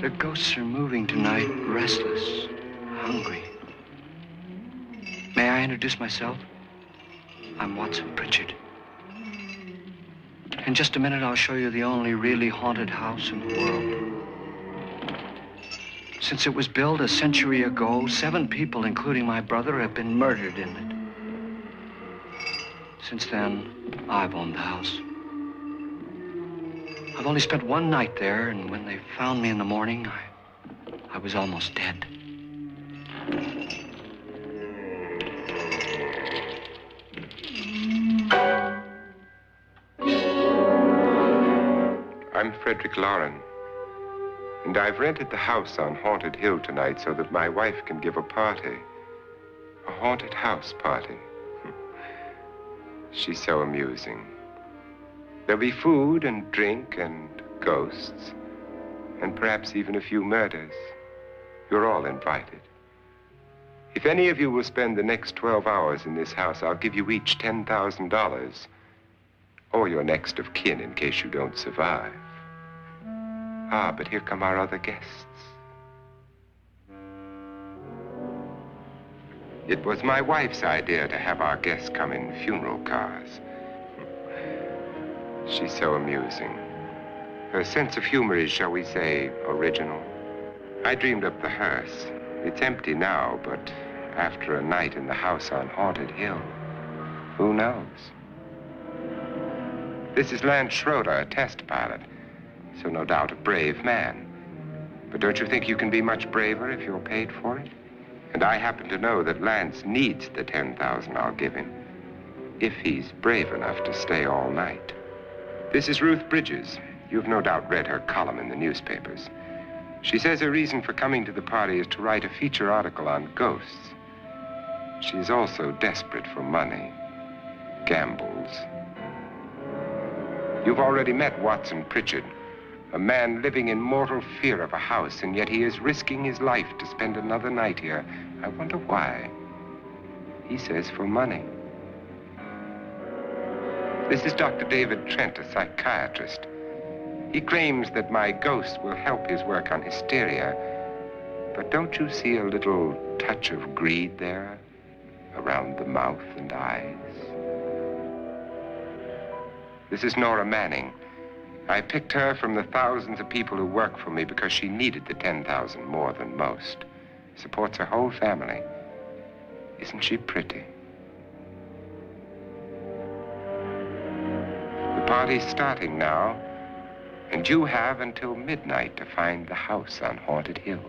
The ghosts are moving tonight, restless, hungry. May I introduce myself? I'm Watson Pritchard. In just a minute, I'll show you the only really haunted house in the world. Since it was built a century ago, 7 people, including my brother, have been murdered in it. Since then, I've owned the house. I've only spent one night there, and when they found me in the morning, I was almost dead. I'm Frederick, and I've rented the house on Haunted Hill tonight so that my wife can give a party. A haunted house party. She's so amusing. There'll be food and drink and ghosts, and perhaps even a few murders. You're all invited. If any of you will spend the next 12 hours in this house, I'll give you each $10,000, or your next of kin in case you don't survive. Ah, but here come our other guests. It was my wife's idea to have our guests come in funeral cars. She's so amusing. Her sense of humor is, shall we say, original. I dreamed up the hearse. It's empty now, but after a night in the house on Haunted Hill, who knows? This is Lance Schroeder, a test pilot, so no doubt a brave man. But don't you think you can be much braver if you're paid for it? And I happen to know that Lance needs the $10,000 I'll give him, if he's brave enough to stay all night. This is Ruth Bridges. You've no doubt read her column in the newspapers. She says her reason for coming to the party is to write a feature article on ghosts. She's also desperate for money, gambles. You've already met Watson Pritchard, a man living in mortal fear of a house, and yet he is risking his life to spend another night here. I wonder why. He says for money. This is Dr. David Trent, a psychiatrist. He claims that my ghost will help his work on hysteria. But don't you see a little touch of greed there around the mouth and eyes? This is Nora Manning. I picked her from the thousands of people who work for me because she needed the $10,000 more than most. Supports her whole family. Isn't she pretty? The party's starting now, and you have until midnight to find the house on Haunted Hill.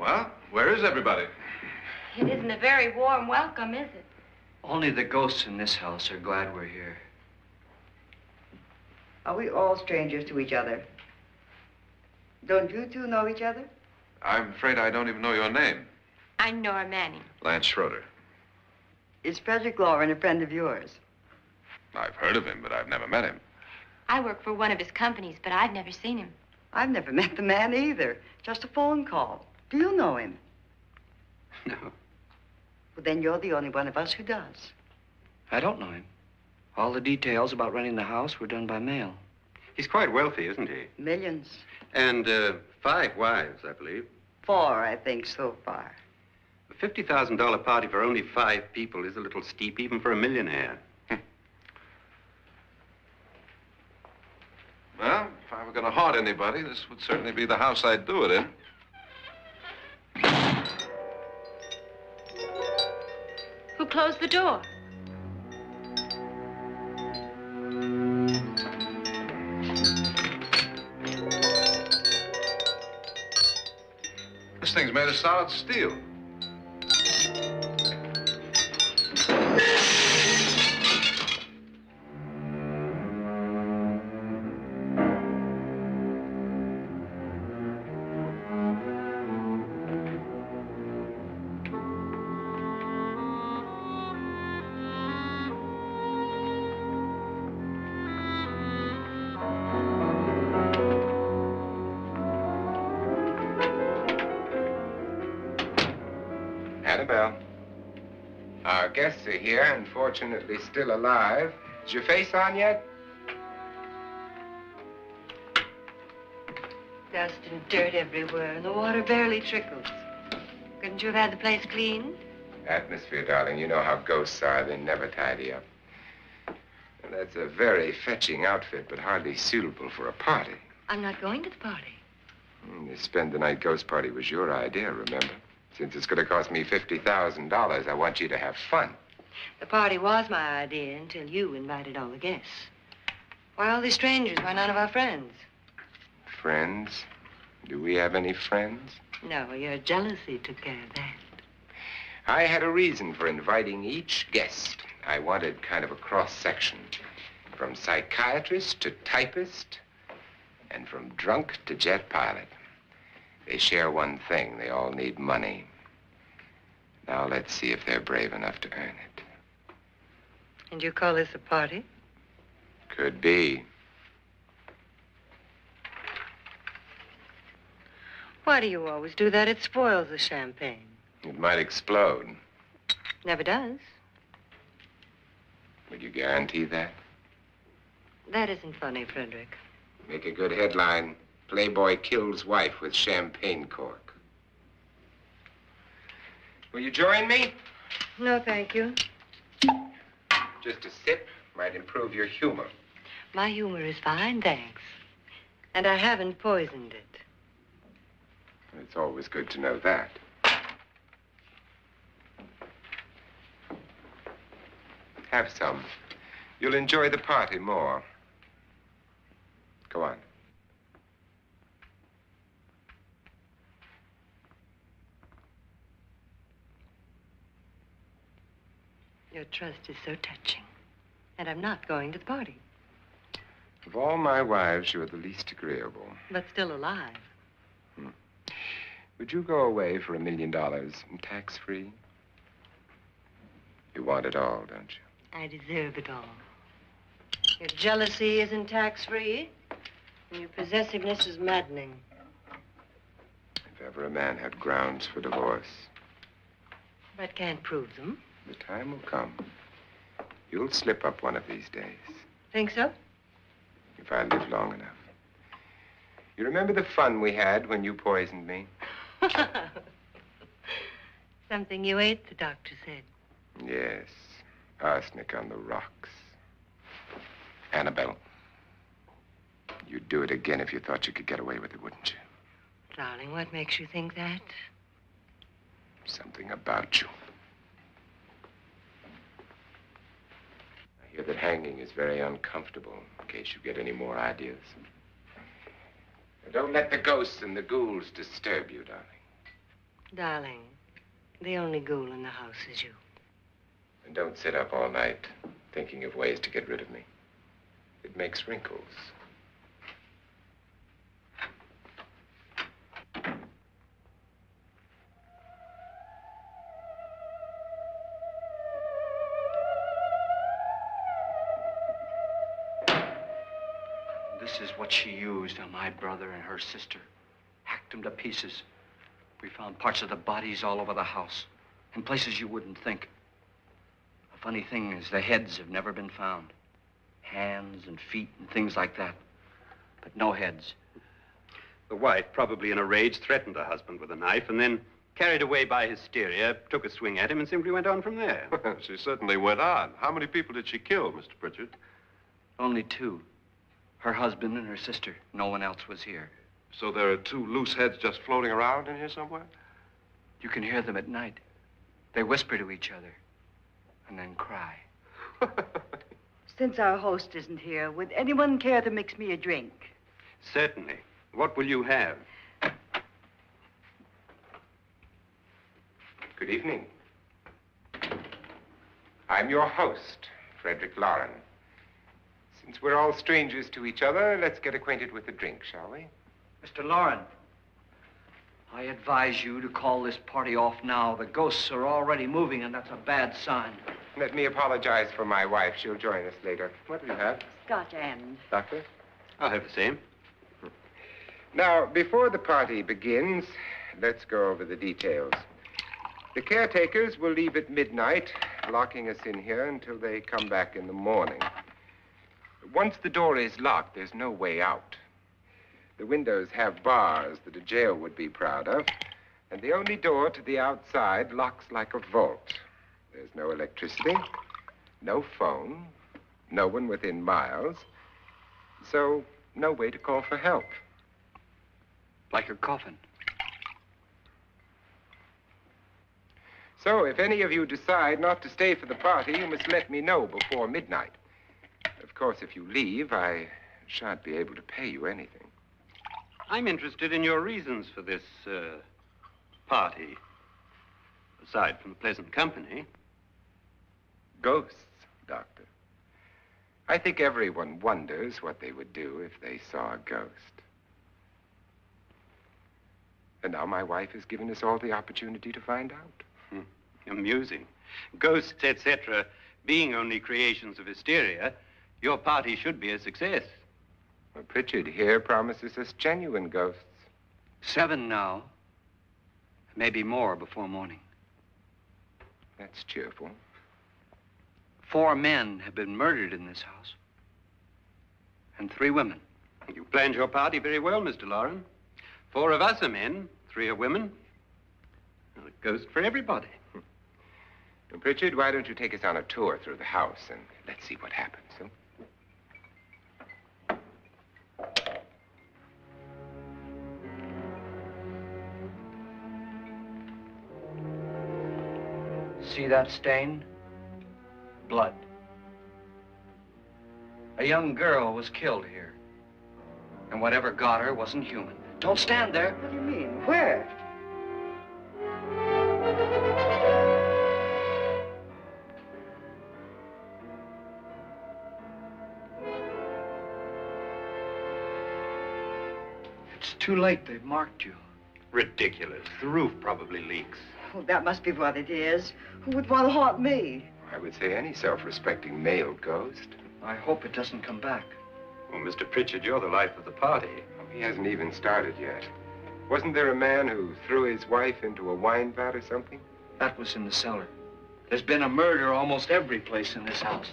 Well, where is everybody? It isn't a very warm welcome, is it? Only the ghosts in this house are glad we're here. Are we all strangers to each other? Don't you two know each other? I'm afraid I don't even know your name. I'm Nora Manning. Lance Schroeder. Is Frederick Lauren a friend of yours? I've heard of him, but I've never met him. I work for one of his companies, but I've never seen him. I've never met the man either. Just a phone call. Do you know him? No, Well, then you're the only one of us who does. I don't know him. All the details about renting the house were done by mail. He's quite wealthy, isn't he? Millions. And 5 wives, I believe. 4, I think, so far. A $50,000 party for only 5 people is a little steep, even for a millionaire. Well, if I were going to haunt anybody, this would certainly be the house I'd do it in. Who closed the door? This thing's made of solid steel. Annabelle, our guests are here, unfortunately still alive. Is your face on yet? Dust and dirt everywhere, and the water barely trickles. Couldn't you have had the place cleaned? Atmosphere, darling. You know how ghosts are. They never tidy up. And that's a very fetching outfit, but hardly suitable for a party. I'm not going to the party. The spend-the-night ghost party was your idea, remember? Since it's going to cost me $50,000, I want you to have fun. The party was my idea until you invited all the guests. Why all these strangers? Why none of our friends? Friends? Do we have any friends? No, your jealousy took care of that. I had a reason for inviting each guest. I wanted kind of a cross-section. From psychiatrist to typist, and from drunk to jet pilot. They share one thing. They all need money. Now let's see if they're brave enough to earn it. And you call this a party? Could be. Why do you always do that? It spoils the champagne. It might explode. Never does. Would you guarantee that? That isn't funny, Frederick. Make a good headline. Playboy kills wife with champagne cork. Will you join me? No, thank you. Just a sip might improve your humor. My humor is fine, thanks. And I haven't poisoned it. It's always good to know that. Have some. You'll enjoy the party more. Go on. Your trust is so touching. And I'm not going to the party. Of all my wives, you're the least agreeable. But still alive. Would you go away for $1 million tax-free? You want it all, don't you? I deserve it all. Your jealousy isn't tax-free, and your possessiveness is maddening. If ever a man had grounds for divorce, But can't prove them. the time will come. You'll slip up one of these days. Think so? If I live long enough. You remember the fun we had when you poisoned me? Something you ate, the doctor said. Yes. Arsenic on the rocks. Annabelle, you'd do it again if you thought you could get away with it, wouldn't you? Darling, what makes you think that? Something about you. I hear that hanging is very uncomfortable, in case you get any more ideas. Now, don't let the ghosts and the ghouls disturb you, darling. Darling, the only ghoul in the house is you. And don't sit up all night thinking of ways to get rid of me. It makes wrinkles. This is what she used on my brother and her sister. Hacked them to pieces. We found parts of the bodies all over the house, in places you wouldn't think. The funny thing is the heads have never been found. Hands and feet and things like that. But no heads. The wife, probably in a rage, threatened her husband with a knife and then, carried away by hysteria, took a swing at him and simply went on from there. She certainly went on. How many people did she kill, Mr. Pritchard? Only two. Her husband and her sister. No one else was here. So there are two loose heads just floating around in here somewhere? You can hear them at night. They whisper to each other and then cry. Since our host isn't here, would anyone care to mix me a drink? Certainly. What will you have? Good evening. I'm your host, Frederick Lauren. Since we're all strangers to each other, let's get acquainted with a drink, shall we? Mr. Lauren, I advise you to call this party off now. The ghosts are already moving, and that's a bad sign. Let me apologize for my wife. She'll join us later. What do you have? Scotch and. Doctor? I'll have the same. Now, before the party begins, let's go over the details. The caretakers will leave at midnight, locking us in here until they come back in the morning. Once the door is locked, there's no way out. The windows have bars that a jail would be proud of, and the only door to the outside locks like a vault. There's no electricity, no phone, no one within miles, so no way to call for help. Like a coffin. So if any of you decide not to stay for the party, you must let me know before midnight. Of course, if you leave, I shan't be able to pay you anything. I'm interested in your reasons for this, party. Aside from the pleasant company. Ghosts, Doctor. I think everyone wonders what they would do if they saw a ghost. And now my wife has given us all the opportunity to find out. Amusing. Ghosts, etc., being only creations of hysteria, your party should be a success. Well, Pritchard here promises us genuine ghosts. 7 now. Maybe more before morning. That's cheerful. 4 men have been murdered in this house. And 3 women. You planned your party very well, Mr. Lauren. 4 of us are men, 3 are women. Well, a ghost for everybody. Well, Pritchard, why don't you take us on a tour through the house and let's see what happens, huh? See that stain? Blood. A young girl was killed here. And whatever got her wasn't human. Don't stand there. What do you mean? Where? It's too late. They've marked you. Ridiculous. The roof probably leaks. Oh, that must be what it is. Who would want to haunt me? I would say any self-respecting male ghost. I hope it doesn't come back. Well, Mr. Pritchard, you're the life of the party. He hasn't even started yet. Wasn't there a man who threw his wife into a wine vat or something? That was in the cellar. There's been a murder almost every place in this house.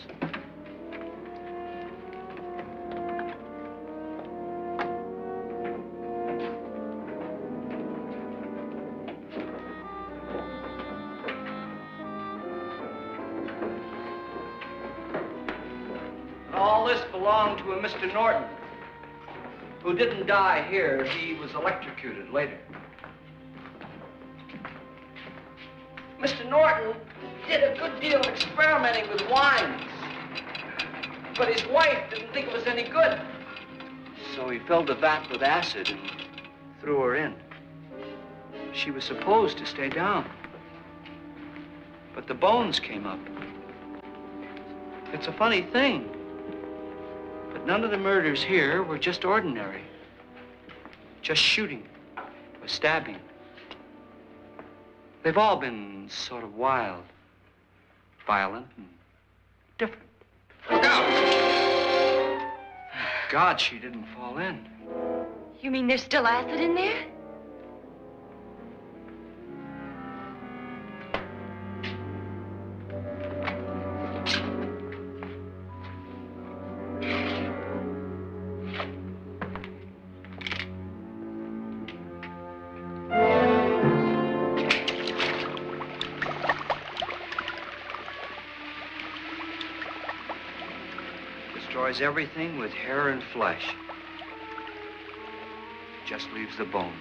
All this belonged to a Mr. Norton, who didn't die here. He was electrocuted later. Mr. Norton did a good deal of experimenting with wines, but his wife didn't think it was any good. So he filled the vat with acid and threw her in. She was supposed to stay down. But the bones came up. It's a funny thing. But none of the murders here were just ordinary. Just shooting or stabbing. They've all been sort of wild, violent, and different. Look out! God, she didn't fall in. You mean there's still acid in there? Destroys everything with hair and flesh. Just leaves the bones.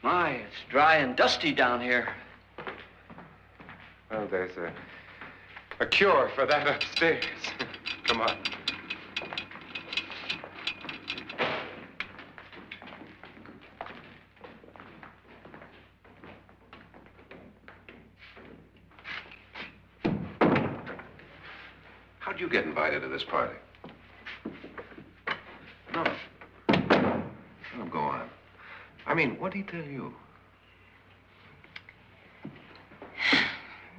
My, it's dry and dusty down here. Well, there's a cure for that upstairs. Come on. How'd you get invited to this party? No. Oh, go on. I mean, what'd he tell you?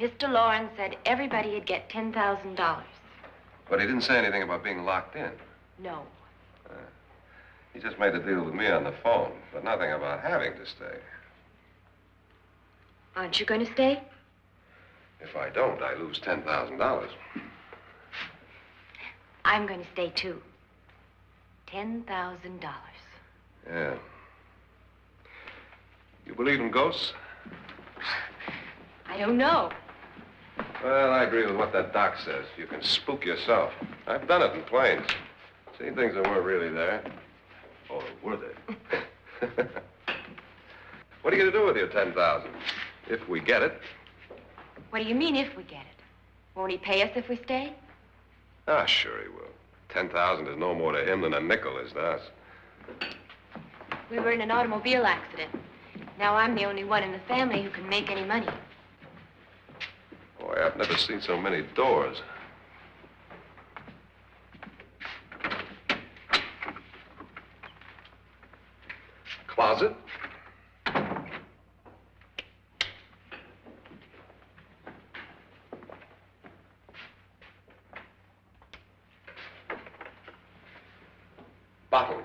Mr. Lawrence said everybody'd get $10,000. But he didn't say anything about being locked in. No. He just made the deal with me on the phone, but nothing about having to stay. Aren't you going to stay? If I don't, I lose $10,000. I'm going to stay, too. $10,000. Yeah. You believe in ghosts? I don't know. Well, I agree with what that doc says. You can spook yourself. I've done it in planes. Seen things that weren't really there. Or were they? What are you going to do with your $10,000? If we get it. What do you mean, if we get it? Won't he pay us if we stay? Ah, sure he will. 10,000 is no more to him than a nickel is to us. We were in an automobile accident. Now I'm the only one in the family who can make any money. Boy, I've never seen so many doors. Closet. Bottles.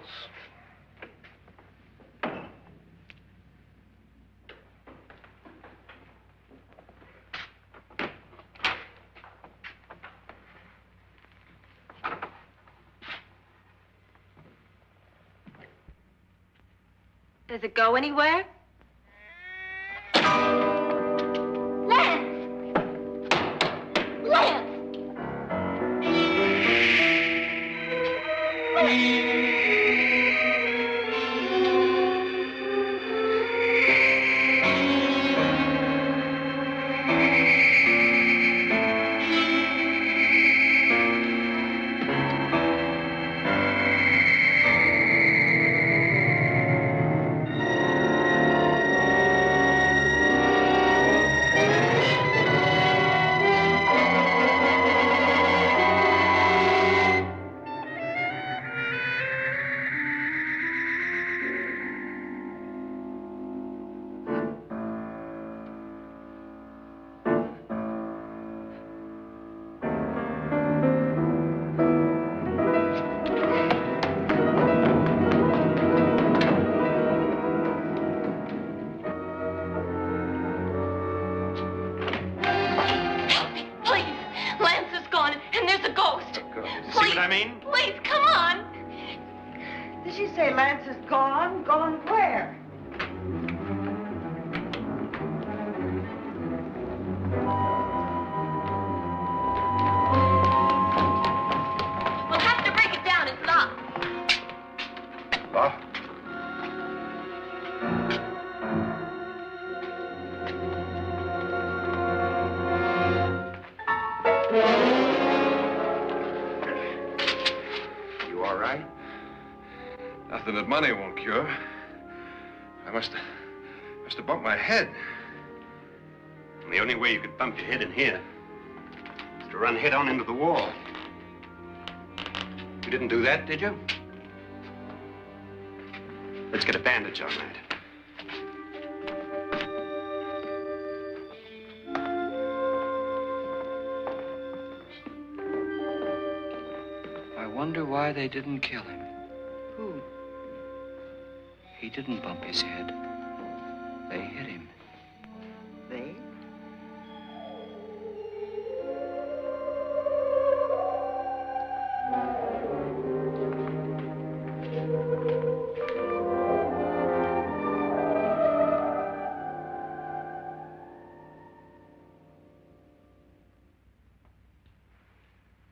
Does it go anywhere? Lance! Lance! Did she say Lance is gone? Gone where? We'll have to break it down. It's locked. Locked? that money won't cure. I must have bumped my head. And the only way you could bump your head in here is to run head on into the wall. You didn't do that, did you? Let's get a bandage on that. I wonder why they didn't kill him. Who? He didn't bump his head. They hit him. They?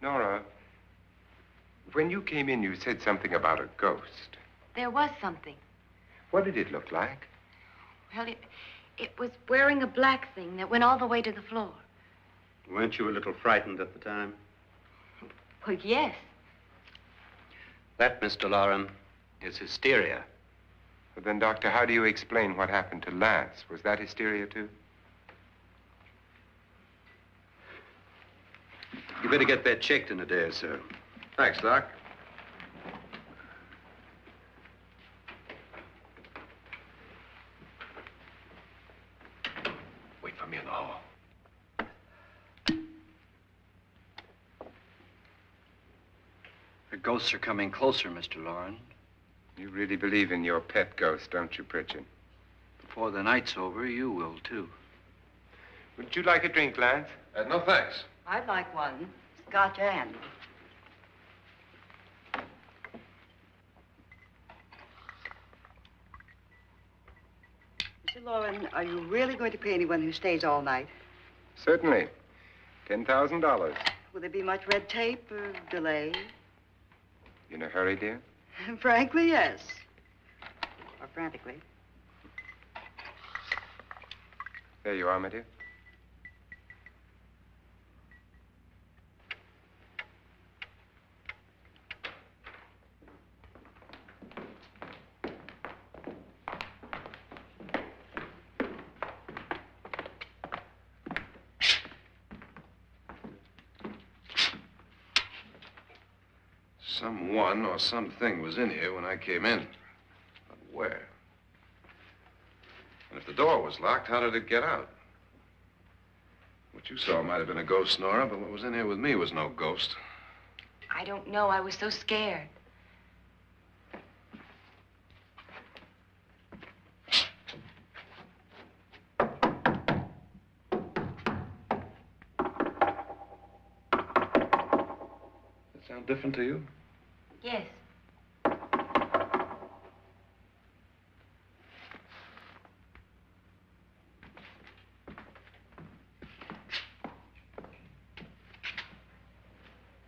Nora, when you came in, you said something about a ghost. There was something. What did it look like? Well, it was wearing a black thing that went all the way to the floor. Weren't you a little frightened at the time? Well, yes. That, Mr. Loren, is hysteria. But then, Doctor, how do you explain what happened to Lance? Was that hysteria, too? You better get that checked in a day or so. Thanks, Doc. Wait for me in the hall. The ghosts are coming closer, Mr. Loren. You really believe in your pet ghost, don't you, Pritchard? Before the night's over, you will, too. Would you like a drink, Lance? No, thanks. I'd like one. Scotch and. Mr. Loren, are you really going to pay anyone who stays all night? Certainly. $10,000. Will there be much red tape or delay? In a hurry, dear? Frankly, yes. Or frantically. There you are, my dear. Someone or something was in here when I came in. But where? And if the door was locked, how did it get out? What you saw might have been a ghost, Nora, but what was in here with me was no ghost. I don't know. I was so scared. Does that sound different to you? Yes.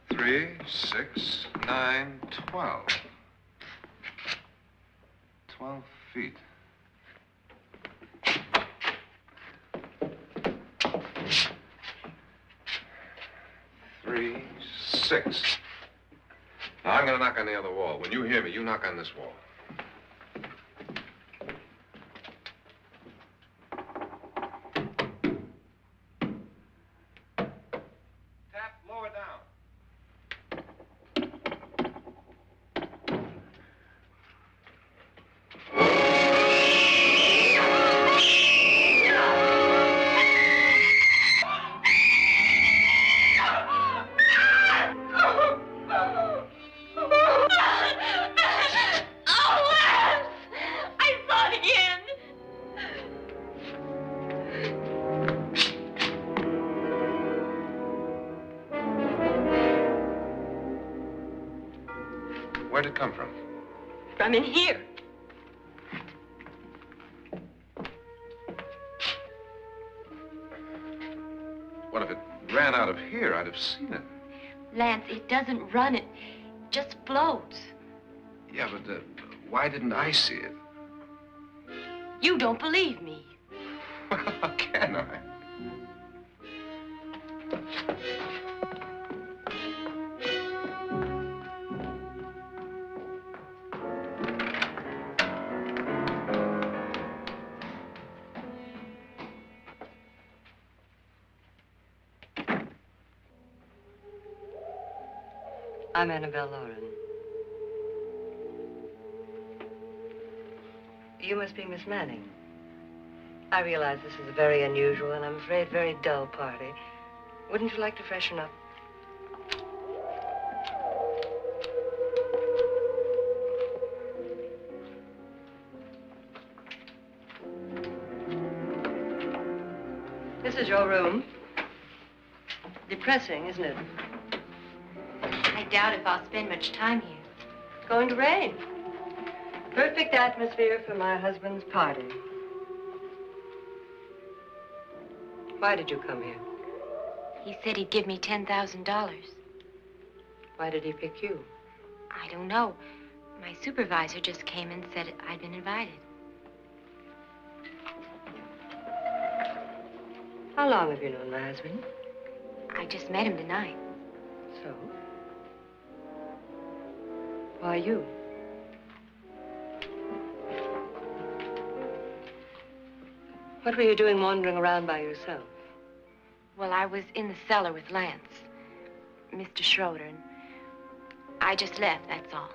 Three, 6, 9, 12. 12 feet. Three, 6. Now, I'm going to knock on the other wall. When you hear me, you knock on this wall. Tap lower down. Where'd it come from? From in here. What if it ran out of here? I'd have seen it. Lance, it doesn't run. It just floats. Yeah, but why didn't I see it? You don't believe me. Well, how can I? I'm Annabelle Lauren. You must be Miss Manning. I realize this is a very unusual and I'm afraid very dull party. Wouldn't you like to freshen up? This is your room. Depressing, isn't it? I doubt if I'll spend much time here. It's going to rain. Perfect atmosphere for my husband's party. Why did you come here? He said he'd give me $10,000. Why did he pick you? I don't know. My supervisor just came and said I'd been invited. How long have you known my husband? I just met him tonight. So? Why you? What were you doing wandering around by yourself? Well, I was in the cellar with Lance, Mr. Schroeder, and I just left, that's all.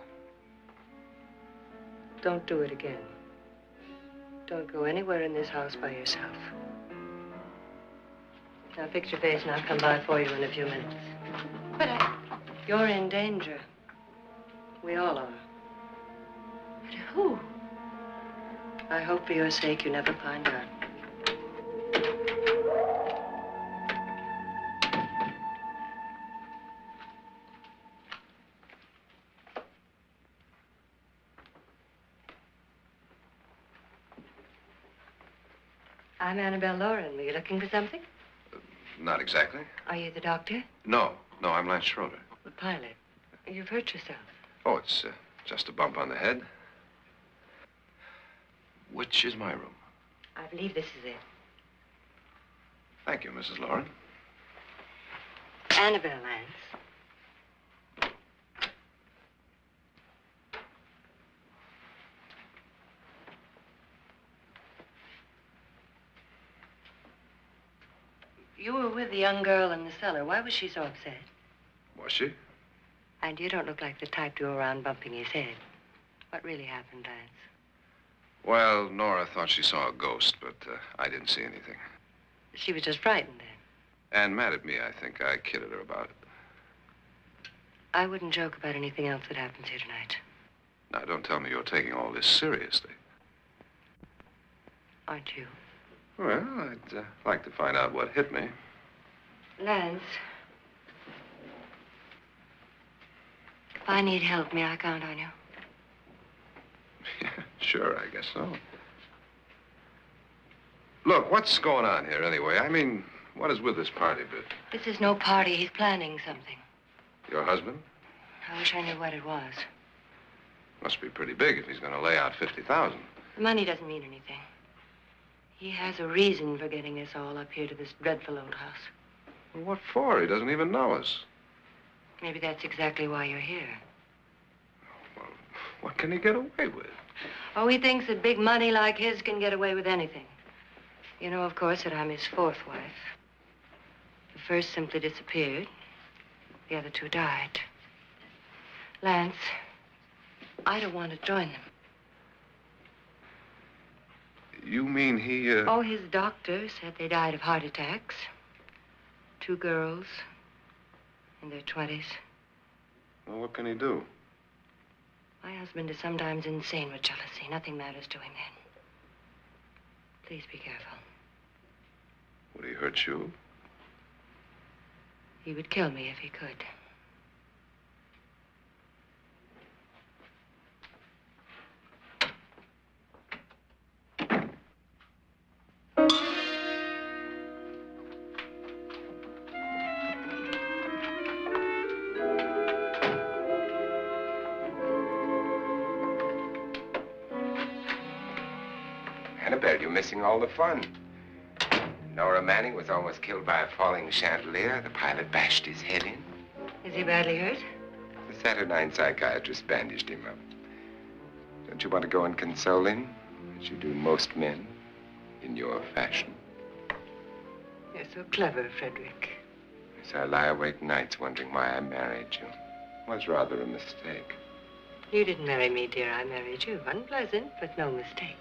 Don't do it again. Don't go anywhere in this house by yourself. Now fix your face and I'll come by for you in a few minutes. But You're in danger. We all are. But who? I hope for your sake you never find out. I'm Annabelle Lauren. Were you looking for something? Not exactly. Are you the doctor? No, I'm Lance Schroeder. The pilot. You've hurt yourself. Oh, it's just a bump on the head. Which is my room? I believe this is it. Thank you, Mrs. Lauren. Annabelle, Lance. You were with the young girl in the cellar. Why was she so upset? Was she? And you don't look like the type to go around bumping his head. What really happened, Lance? Well, Nora thought she saw a ghost, but I didn't see anything. She was just frightened then. And mad at me, I think. I kidded her about it. I wouldn't joke about anything else that happens here tonight. Now, don't tell me you're taking all this seriously. Aren't you? Well, I'd like to find out what hit me. Lance. If I need help, may I count on you? Yeah, sure, I guess so. Look, what's going on here anyway? I mean, what is with this party bit? This is no party. He's planning something. Your husband? I wish I knew what it was. Must be pretty big if he's going to lay out 50,000. The money doesn't mean anything. He has a reason for getting us all up here to this dreadful old house. Well, what for? He doesn't even know us. Maybe that's exactly why you're here. Well, what can he get away with? Oh, he thinks that big money like his can get away with anything. You know, of course, that I'm his fourth wife. The first simply disappeared. The other two died. Lance, I don't want to join them. You mean he, Oh, his doctor said they died of heart attacks. 2 girls in their 20s. Well, what can he do? My husband is sometimes insane with jealousy. Nothing matters to him then. Please be careful. Would he hurt you? He would kill me if he could. Annabelle, you're missing all the fun. Nora Manning was almost killed by a falling chandelier. The pilot bashed his head in. Is he badly hurt? The Saturnine psychiatrist bandaged him up. Don't you want to go and console him, as you do most men, in your fashion? You're so clever, Frederick. Yes, I lie awake nights wondering why I married you. Was rather a mistake. You didn't marry me, dear. I married you. Unpleasant, but no mistake.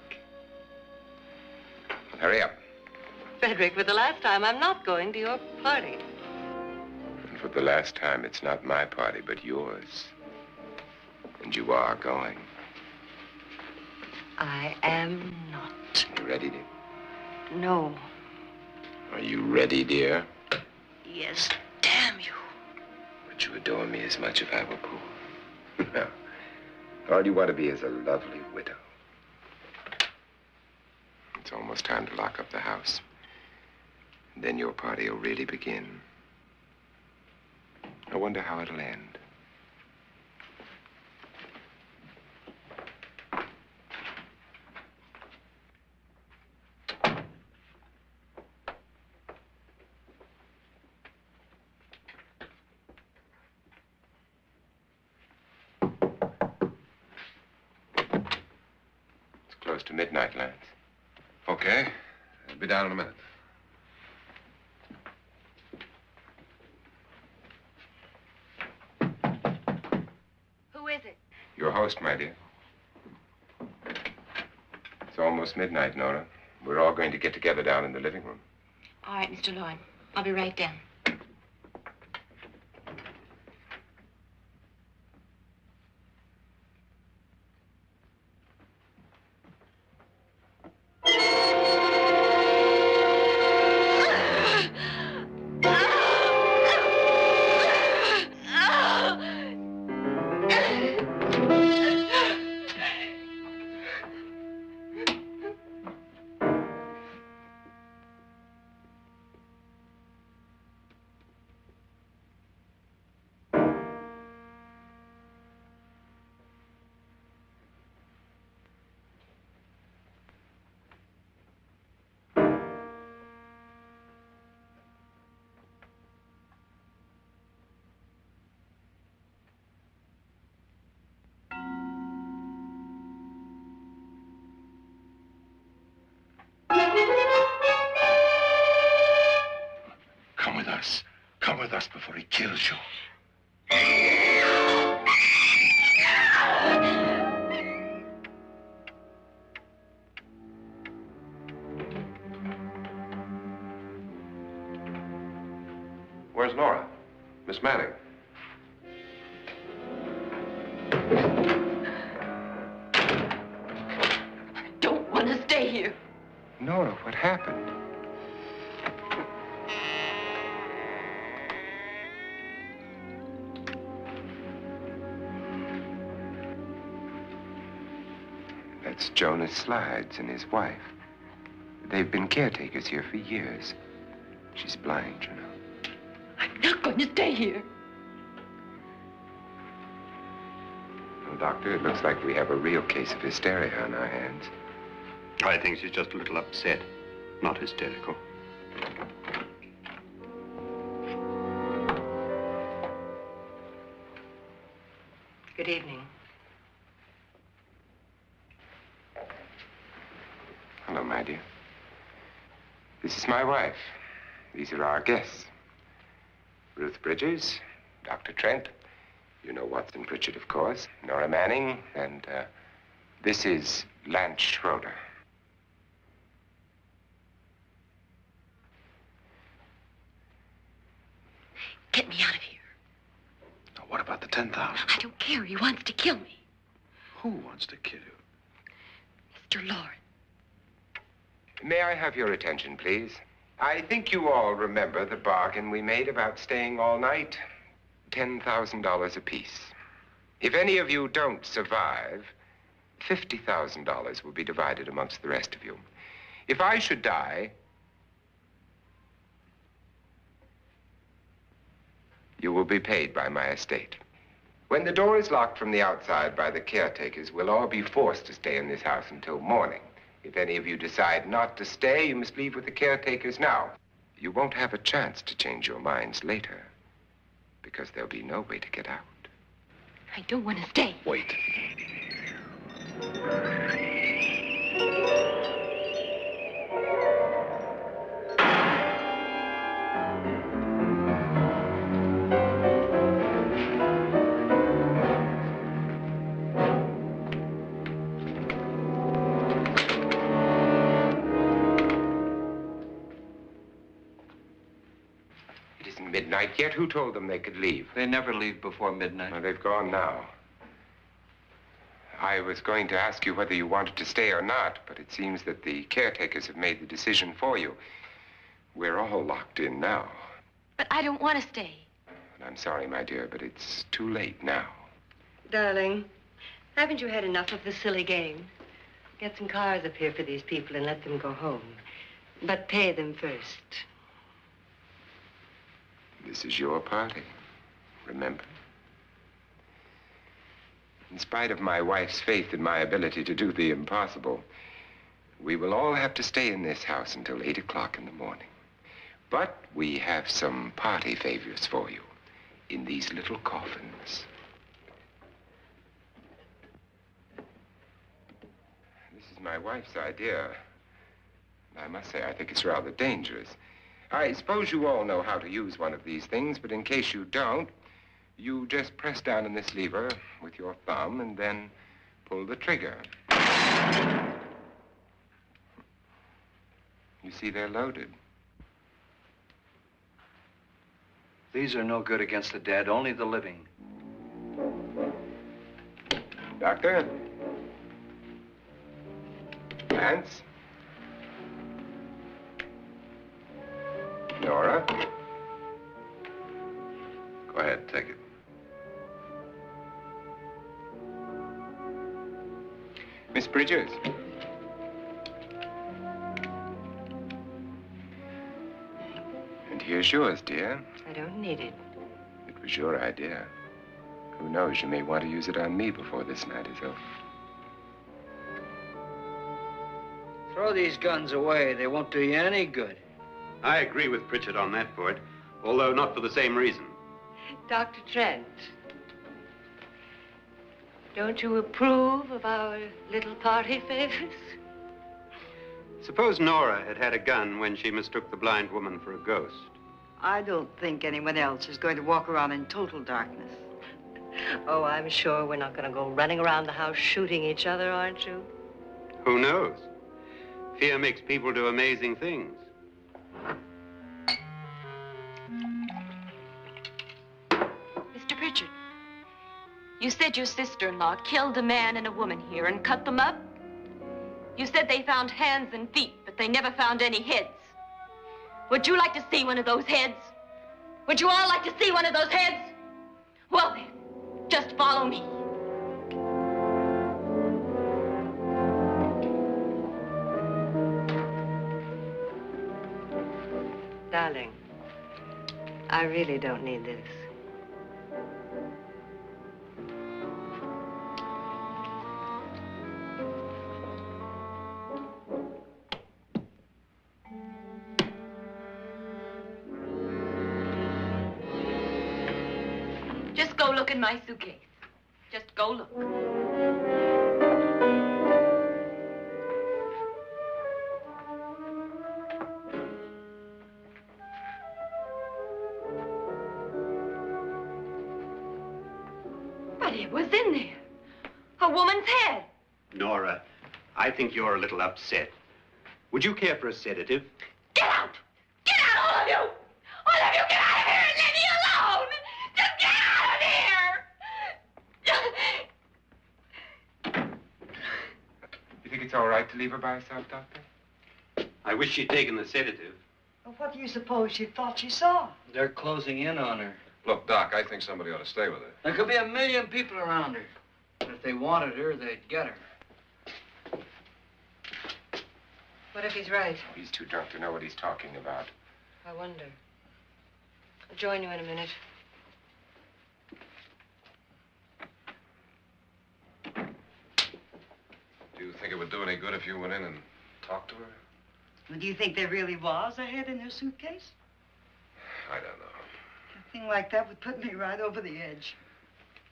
Hurry up. Frederick, for the last time, I'm not going to your party. And for the last time, it's not my party, but yours. And you are going. I am not. You ready, dear? No. Are you ready, dear? Yes, damn you. Would you adore me as much if I were poor? No. All you want to be is a lovely widow. It's almost time to lock up the house. And then your party will really begin. I wonder how it'll end. It's close to midnight, Lance. Okay. I'll be down in a minute. Who is it? Your host, my dear. It's almost midnight, Nora. We're all going to get together down in the living room. All right, Mr. Lloyd. I'll be right down. Come with us before he kills you. Where's Nora? Miss Manning. I don't want to stay here. Nora, what happened? That's Jonas Slides and his wife. They've been caretakers here for years. She's blind, you know. I'm not going to stay here. Well, Doctor, it looks like we have a real case of hysteria on our hands. I think she's just a little upset, not hysterical. Good evening. Hello, my dear. This is my wife. These are our guests. Ruth Bridges, Dr. Trent. You know Watson Pritchard, of course. Nora Manning, and this is Lance Schroeder. Get me out of here. Now, what about the 10,000? I don't care. He wants to kill me. Who wants to kill you? Mr. Lawrence. May I have your attention, please? I think you all remember the bargain we made about staying all night. $10,000 apiece. If any of you don't survive, $50,000 will be divided amongst the rest of you. If I should die, you will be paid by my estate. When the door is locked from the outside by the caretakers, we'll all be forced to stay in this house until morning. If any of you decide not to stay, you must leave with the caretakers now. You won't have a chance to change your minds later, because there'll be no way to get out. I don't want to stay. Wait. isn't midnight yet. Who told them they could leave? They never leave before midnight. Well, they've gone now. I was going to ask you whether you wanted to stay or not, but it seems that the caretakers have made the decision for you. We're all locked in now. But I don't want to stay. And I'm sorry, my dear, but it's too late now. Darling, haven't you had enough of the silly game? Get some cars up here for these people and let them go home. But pay them first. This is your party, remember? In spite of my wife's faith in my ability to do the impossible, we will all have to stay in this house until 8 o'clock in the morning. But we have some party favors for you in these little coffins. This is my wife's idea. I must say, I think it's rather dangerous. I suppose you all know how to use one of these things, but in case you don't, you just press down on this lever with your thumb and then pull the trigger. You see, they're loaded. These are no good against the dead, only the living. Doctor? Lance? Nora? Go ahead, take it. Miss Bridges? And here's yours, dear. I don't need it. It was your idea. Who knows, you may want to use it on me before this night is over. Throw these guns away. They won't do you any good. I agree with Pritchard on that point, although not for the same reason. Dr. Trent, don't you approve of our little party favors? Suppose Nora had had a gun when she mistook the blind woman for a ghost. I don't think anyone else is going to walk around in total darkness. Oh, I'm sure we're not going to go running around the house shooting each other, aren't you? Who knows? Fear makes people do amazing things. Mr. Pritchard, you said your sister-in-law killed a man and a woman here and cut them up? You said they found hands and feet, but they never found any heads. Would you like to see one of those heads? Would you all like to see one of those heads? Well then, just follow me. Darling, I really don't need this. Just go look in my suitcase. Just go look. But it was in there. A woman's head. Nora, I think you're a little upset. Would you care for a sedative? Get out! Get out, all of you! All of you, get out of here and leave me alone! Just get out of here! You think it's all right to leave her by herself, Doctor? I wish she'd taken the sedative. Well, what do you suppose she thought she saw? They're closing in on her. Look, Doc, I think somebody ought to stay with her. There could be 1,000,000 people around her. But if they wanted her, they'd get her. What if he's right? He's too drunk to know what he's talking about. I wonder. I'll join you in a minute. Do you think it would do any good if you went in and talked to her? Well, do you think there really was a head in her suitcase? I don't know. A thing like that would put me right over the edge.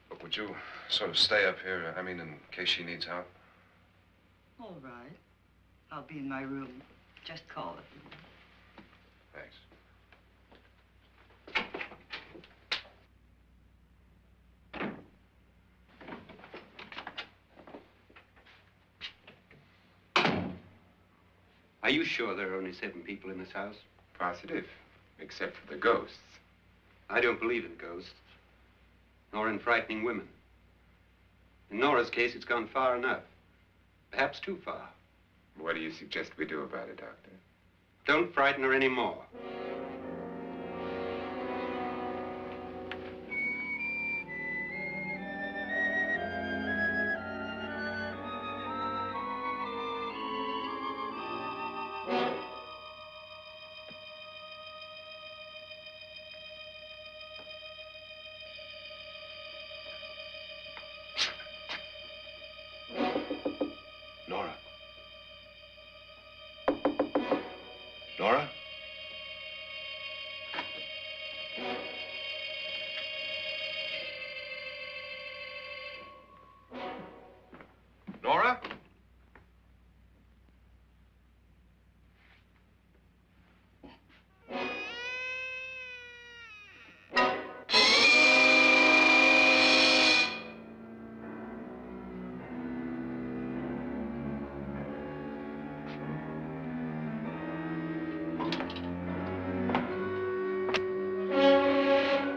Look, would you sort of stay up here, I mean, in case she needs help? All right. I'll be in my room. Just call it. Thanks. Are you sure there are only 7 people in this house? Positive, except for the ghosts. I don't believe in ghosts, nor in frightening women. In Nora's case, it's gone far enough. Perhaps too far. What do you suggest we do about it, Doctor? Don't frighten her anymore. Nora? Nora? Nora?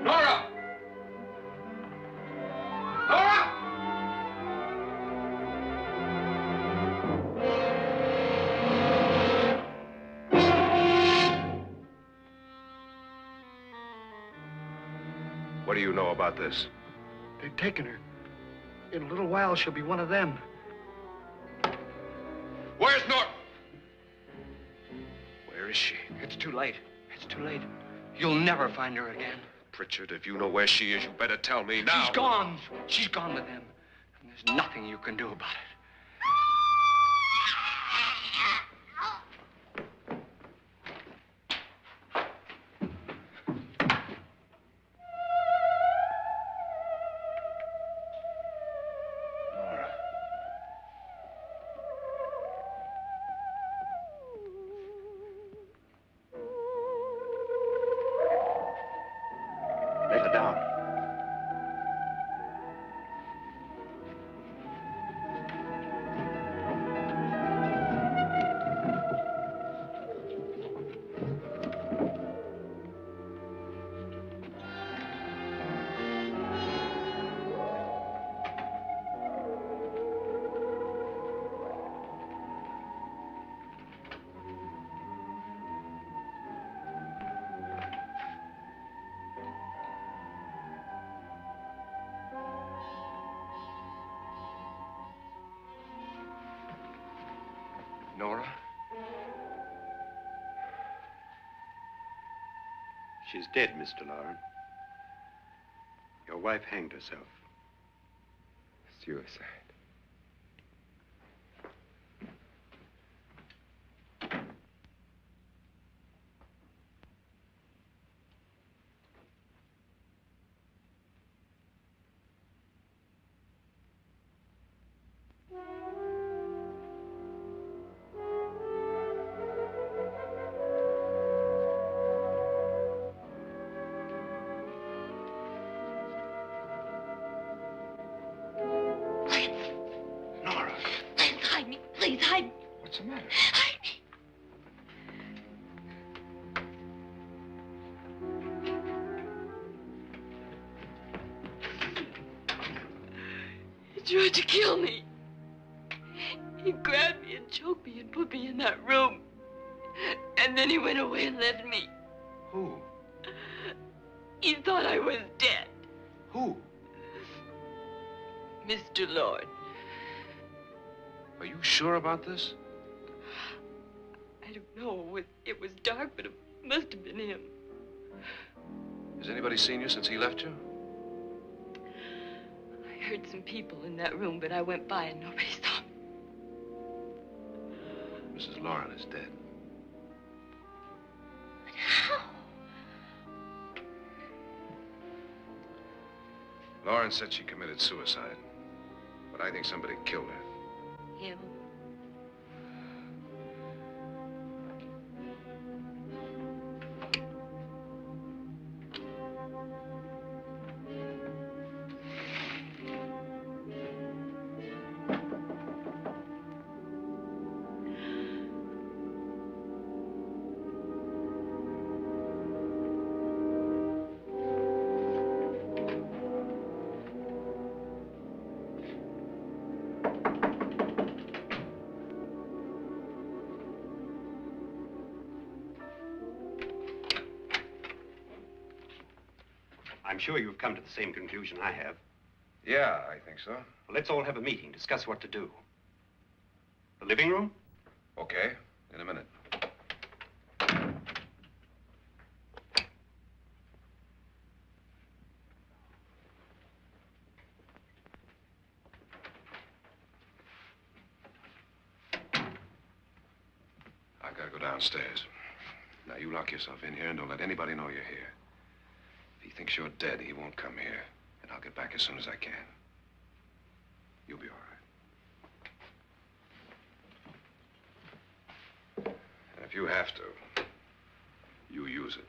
Nora! Nora! What do you know about this? They've taken her. In a little while, she'll be one of them. Where's Nora? Where is she? It's too late. It's too late. You'll never find her again. Pritchard, if you know where she is, you better tell me now. She's gone. She's gone with him. And there's nothing you can do about it. Nora. Let her down. Nora? She's dead, Mr. Lauren. Your wife hanged herself. Suicide. Nora, Hide me, please, hide me. what's the matter? Hide me. He tried to kill me. He grabbed me and choked me and put me in that room. And then he went away and left me. Who? He thought I was dead. Who? Mr. Lord. Are you sure about this? I don't know. It was dark, but it must have been him. Has anybody seen you since he left you? I heard some people in that room, but I went by and nobody saw me. Mrs. Lauren is dead. But how? Lauren said she committed suicide, but I think somebody killed her. Him? I'm sure you've come to the same conclusion I have. Yeah, I think so. Well, let's all have a meeting, discuss what to do. The living room? Okay, in a minute. I've got to go downstairs. Now, you lock yourself in here and don't let anybody know you're here. If he thinks you're dead, he won't come here. And I'll get back as soon as I can. You'll be all right. And if you have to, you use it.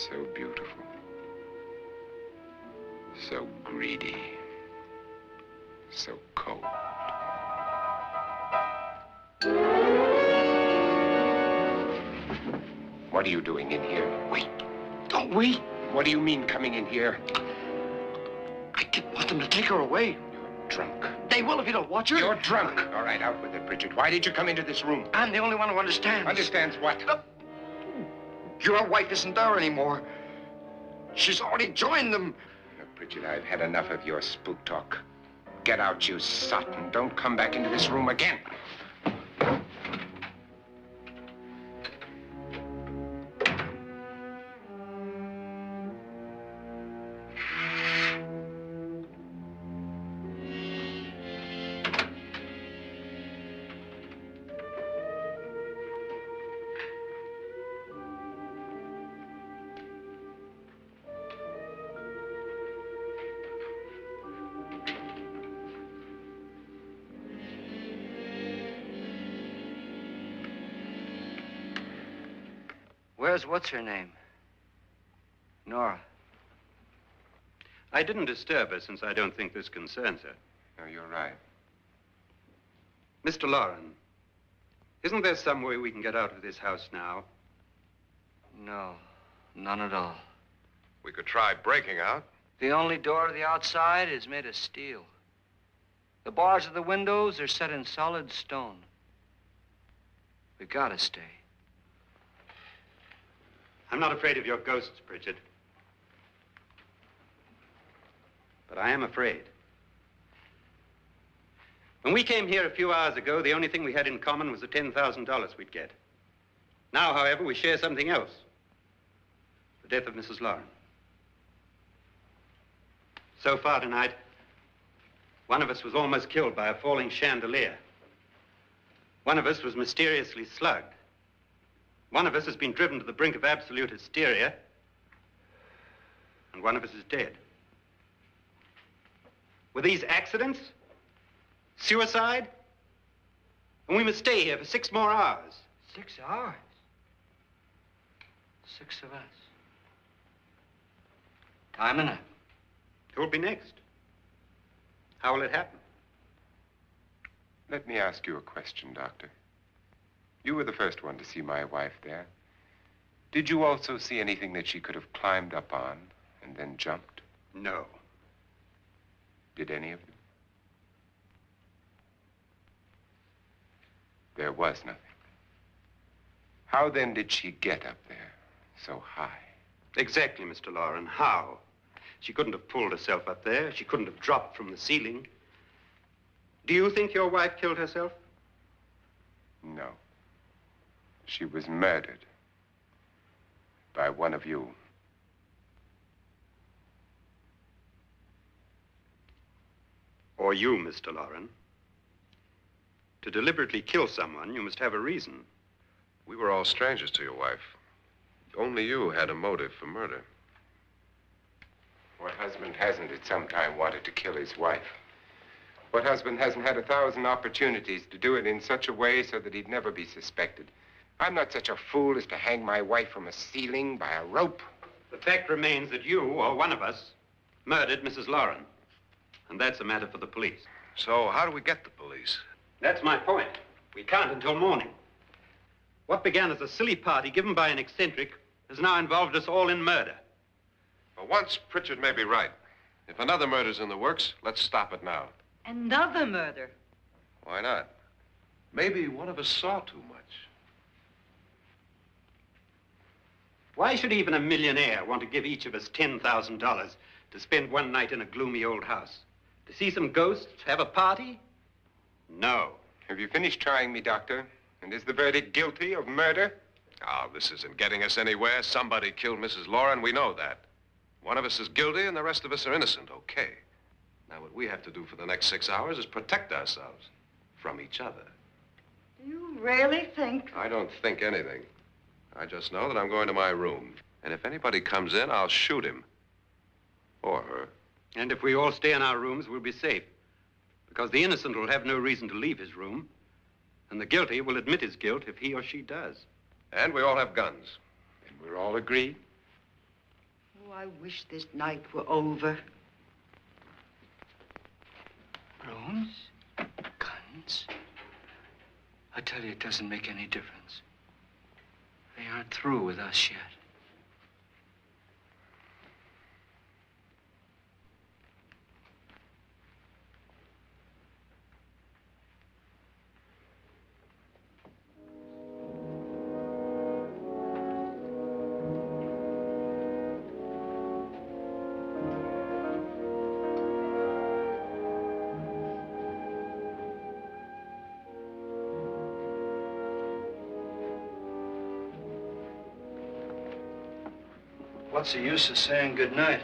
So beautiful. So greedy. So cold. What are you doing in here? Wait. Don't wait. What do you mean coming in here? I didn't want them to take her away. You're drunk. They will if you don't watch her. You're drunk. All right, out with it, Pritchard. Why did you come into this room? I'm the only one who understands. Understands what? Your wife isn't there anymore. She's already joined them. Pritchard, I've had enough of your spook talk. Get out, you sot, and don't come back into this room again. Where's what's-her-name? Nora. I didn't disturb her since I don't think this concerns her. No, you're right. Mr. Loren, isn't there some way we can get out of this house now? No, none at all. We could try breaking out. The only door to the outside is made of steel. The bars of the windows are set in solid stone. We gotta stay. I'm not afraid of your ghosts, Pritchard. But I am afraid. When we came here a few hours ago, the only thing we had in common was the $10,000 we'd get. Now, however, we share something else. The death of Mrs. Loren. So far tonight, one of us was almost killed by a falling chandelier. One of us was mysteriously slugged. One of us has been driven to the brink of absolute hysteria, and one of us is dead. Were these accidents? Suicide? And we must stay here for 6 more hours. 6 hours? 6 of us. Time enough. Who will be next? How will it happen? Let me ask you a question, Doctor. You were the first one to see my wife there. Did you also see anything that she could have climbed up on and then jumped? No. Did any of you? There was nothing. How then did she get up there so high? Exactly, Mr. Loren. How? She couldn't have pulled herself up there. She couldn't have dropped from the ceiling. Do you think your wife killed herself? No. She was murdered by one of you. Or you, Mr. Loren. To deliberately kill someone, you must have a reason. We were all strangers to your wife. Only you had a motive for murder. What husband hasn't at some time wanted to kill his wife? What husband hasn't had 1,000 opportunities to do it in such a way so that he'd never be suspected? I'm not such a fool as to hang my wife from a ceiling by a rope. The fact remains that you, or one of us, murdered Mrs. Lauren. And that's a matter for the police. So how do we get the police? That's my point. We can't until morning. What began as a silly party given by an eccentric has now involved us all in murder. For once, Pritchard may be right. If another murder's in the works, let's stop it now. Another murder? Why not? Maybe one of us saw too much. Why should even a millionaire want to give each of us $10,000 to spend one night in a gloomy old house? To see some ghosts, have a party? No. Have you finished trying me, Doctor? And is the verdict guilty of murder? Oh, this isn't getting us anywhere. Somebody killed Mrs. Lauren, we know that. One of us is guilty and the rest of us are innocent, okay. Now, what we have to do for the next 6 hours is protect ourselves from each other. You really think? I don't think anything. I just know that I'm going to my room. And if anybody comes in, I'll shoot him. Or her. And if we all stay in our rooms, we'll be safe. Because the innocent will have no reason to leave his room. And the guilty will admit his guilt if he or she does. And we all have guns. And we're all agreed? Oh, I wish this night were over. Rooms? Guns? I tell you, it doesn't make any difference. They aren't through with us yet. What's the use of saying goodnight?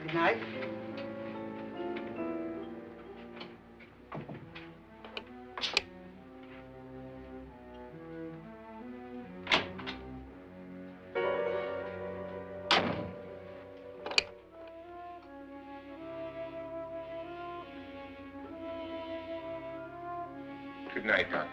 Good night. Good night, Doctor.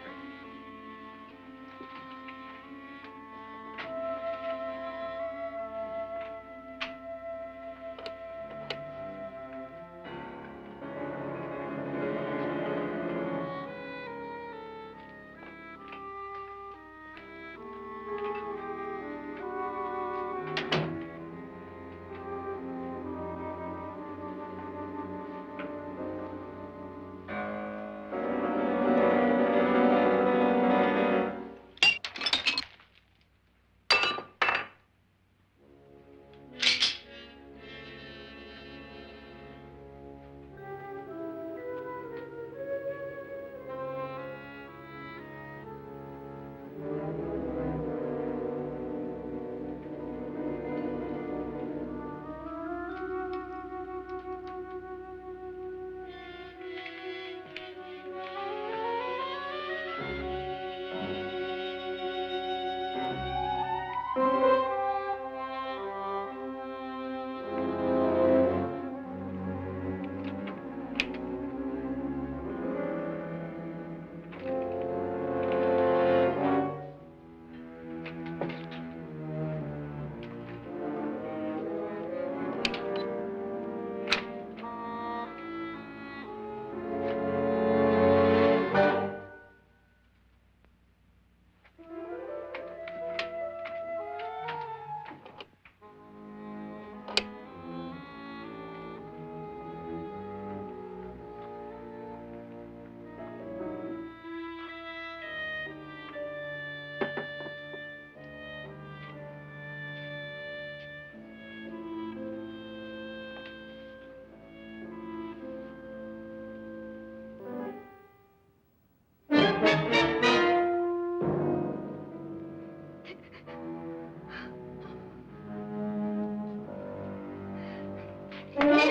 Nora,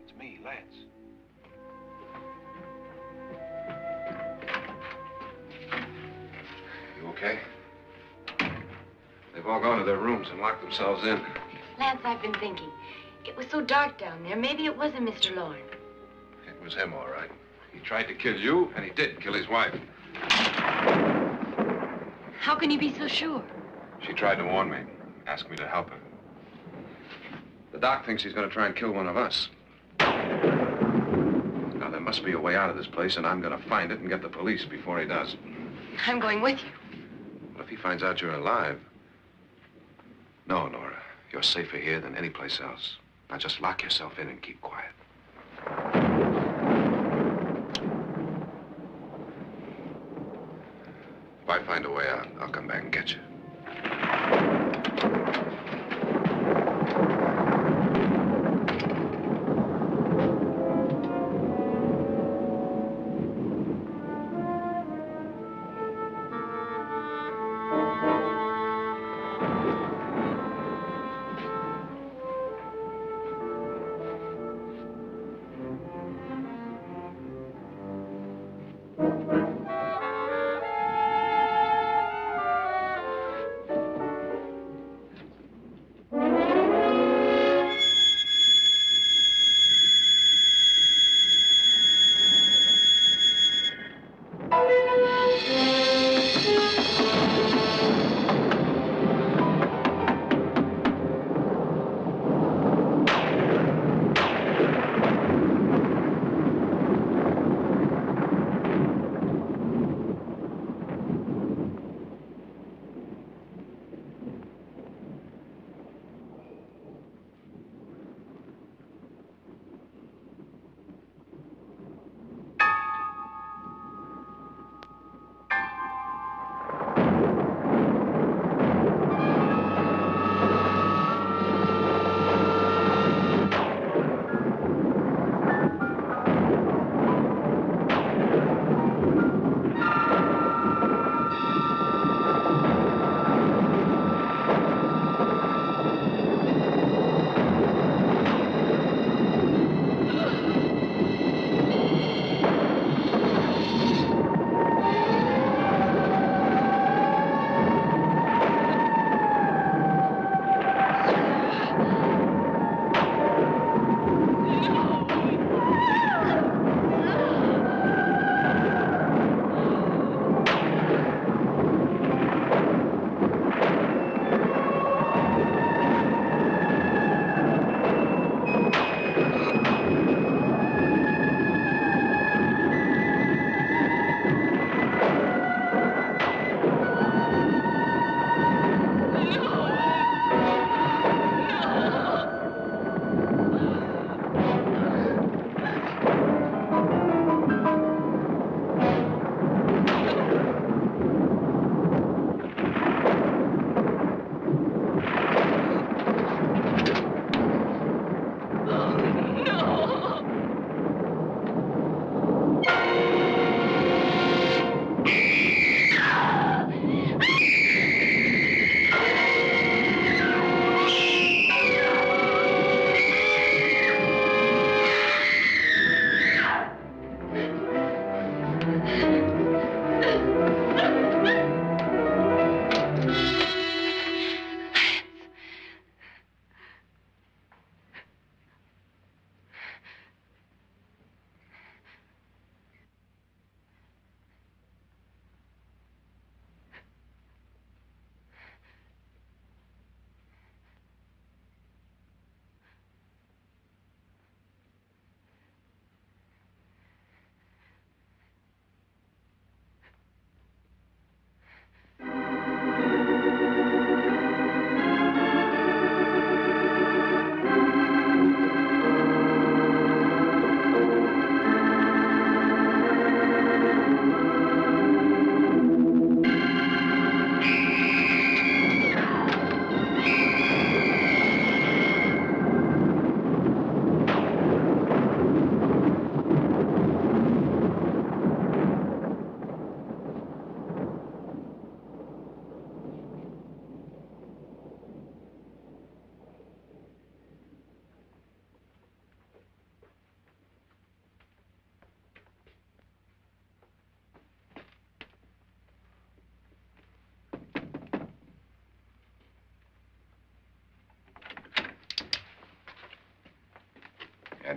it's me, Lance. You okay? They've all gone to their rooms and locked themselves in. Lance, I've been thinking. It was so dark down there. Maybe it wasn't Mr. Lorne. It was him, all right. He tried to kill you, and he did kill his wife. How can you be so sure? She tried to warn me, asked me to help her. The doc thinks he's going to try and kill one of us. Now, there must be a way out of this place, and I'm going to find it and get the police before he does. I'm going with you. What if he finds out you're alive? No, Nora. You're safer here than any place else. Now, just lock yourself in and keep quiet. If I find a way out, I'll come back and get you.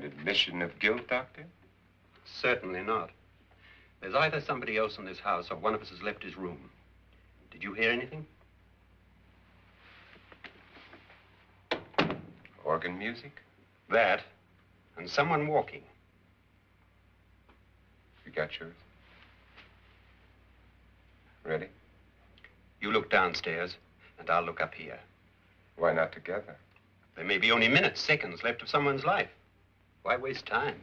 An admission of guilt, Doctor? Certainly not. There's either somebody else in this house or one of us has left his room. Did you hear anything? Organ music? That, and someone walking. You got yours? Ready? You look downstairs, and I'll look up here. Why not together? There may be only minutes, seconds left of someone's life. Why waste time?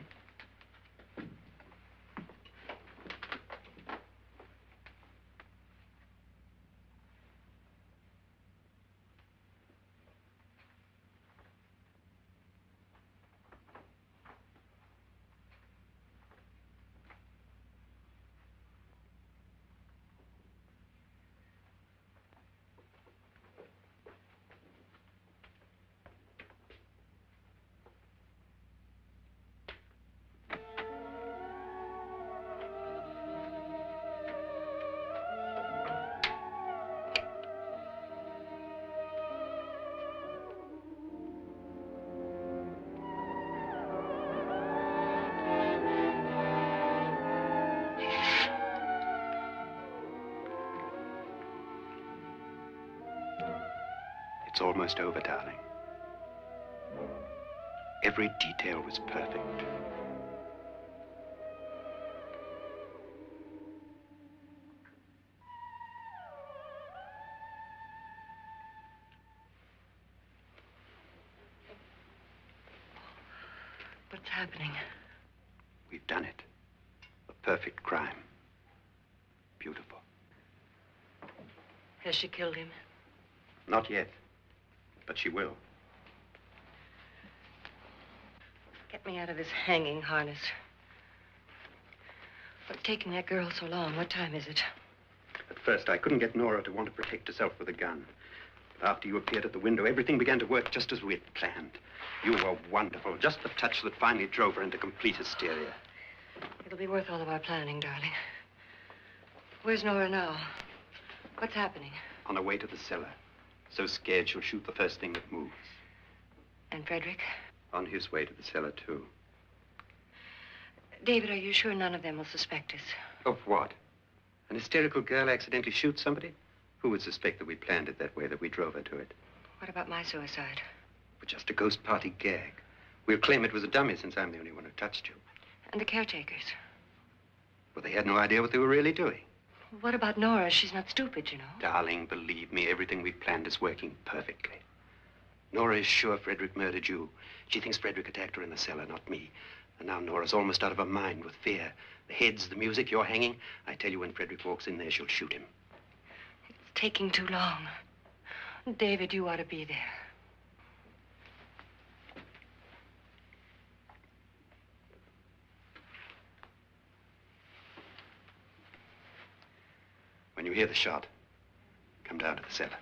It's almost over, darling. Every detail was perfect. What's happening? We've done it. A perfect crime. Beautiful. Has she killed him? Not yet, but she will. Get me out of this hanging harness. What's taking that girl so long? What time is it? At first, I couldn't get Nora to want to protect herself with a gun. But after you appeared at the window, everything began to work just as we had planned. You were wonderful. Just the touch that finally drove her into complete hysteria. It'll be worth all of our planning, darling. Where's Nora now? What's happening? On her way to the cellar. So scared she'll shoot the first thing that moves. And Frederick? On his way to the cellar, too. David, are you sure none of them will suspect us? Of what? An hysterical girl accidentally shoots somebody? Who would suspect that we planned it that way, that we drove her to it? What about my suicide? But just a ghost party gag. We'll claim it was a dummy since I'm the only one who touched you. And the caretakers? Well, they had no idea what they were really doing. What about Nora? She's not stupid, you know. Darling, believe me, everything we've planned is working perfectly. Nora is sure Frederick murdered you. She thinks Frederick attacked her in the cellar, not me. And now Nora's almost out of her mind with fear. The heads, the music, you're hanging. I tell you, when Frederick walks in there, she'll shoot him. It's taking too long. David, you ought to be there. When you hear the shot, come down to the cellar.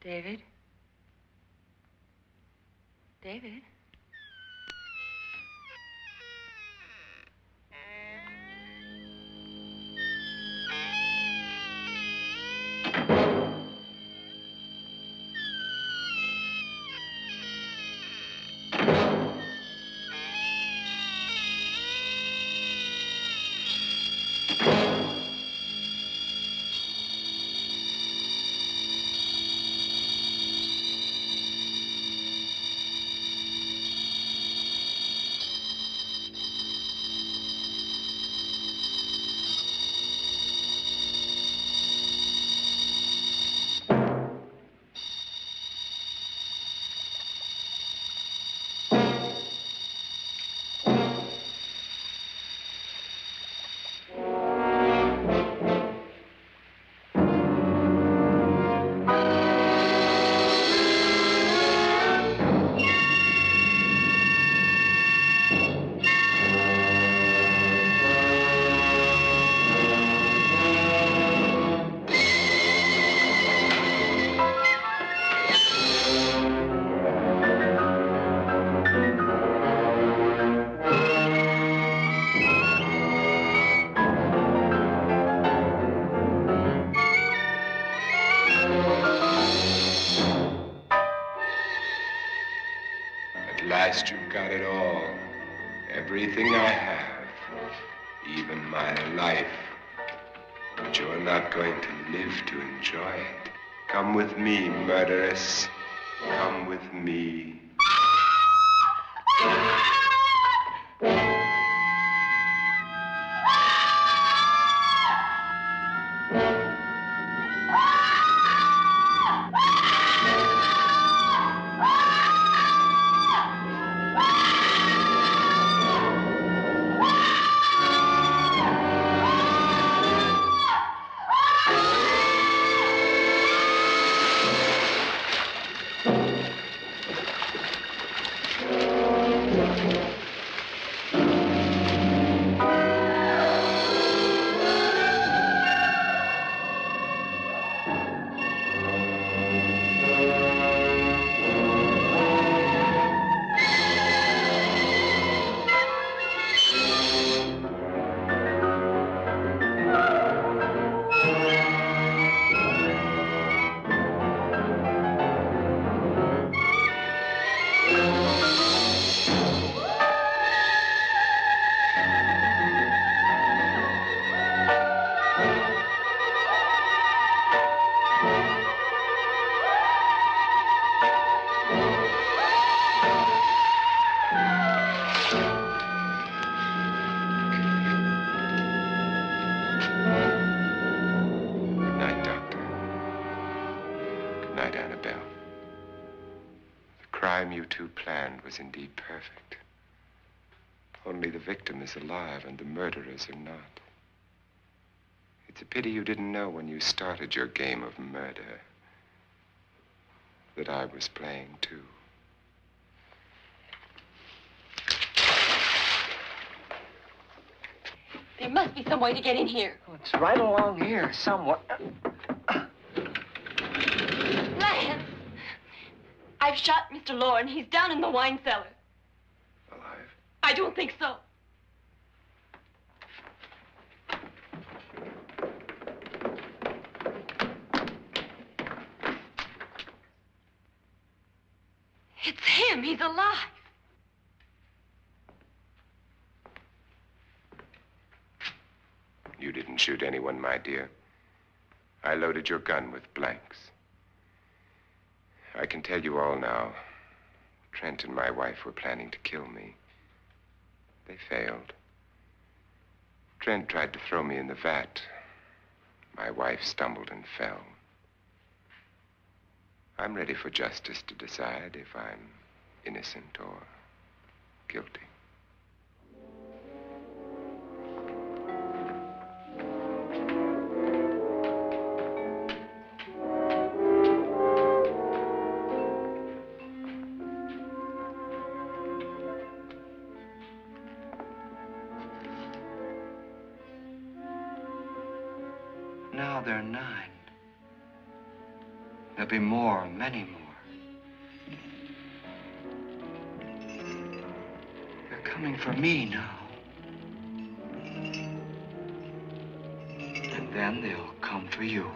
David? David? At last you've got it all. Everything I have. Even my life. But you're not going to live to enjoy it. Come with me, murderess. Come with me. Annabelle. The crime you two planned was indeed perfect. Only the victim is alive and the murderers are not. It's a pity you didn't know when you started your game of murder that I was playing too. There must be some way to get in here. Oh, it's right along here, somewhere. Lance! I've shot Mr. Loren. He's down in the wine cellar. Alive? I don't think so. It's him. He's alive. You didn't shoot anyone, my dear. I loaded your gun with blanks. I can tell you all now. Trent and my wife were planning to kill me. They failed. Trent tried to throw me in the vat. My wife stumbled and fell. I'm ready for justice to decide if I'm innocent or guilty. Now they're 9. There'll be more, many more. They're coming for me now. And then they'll come for you.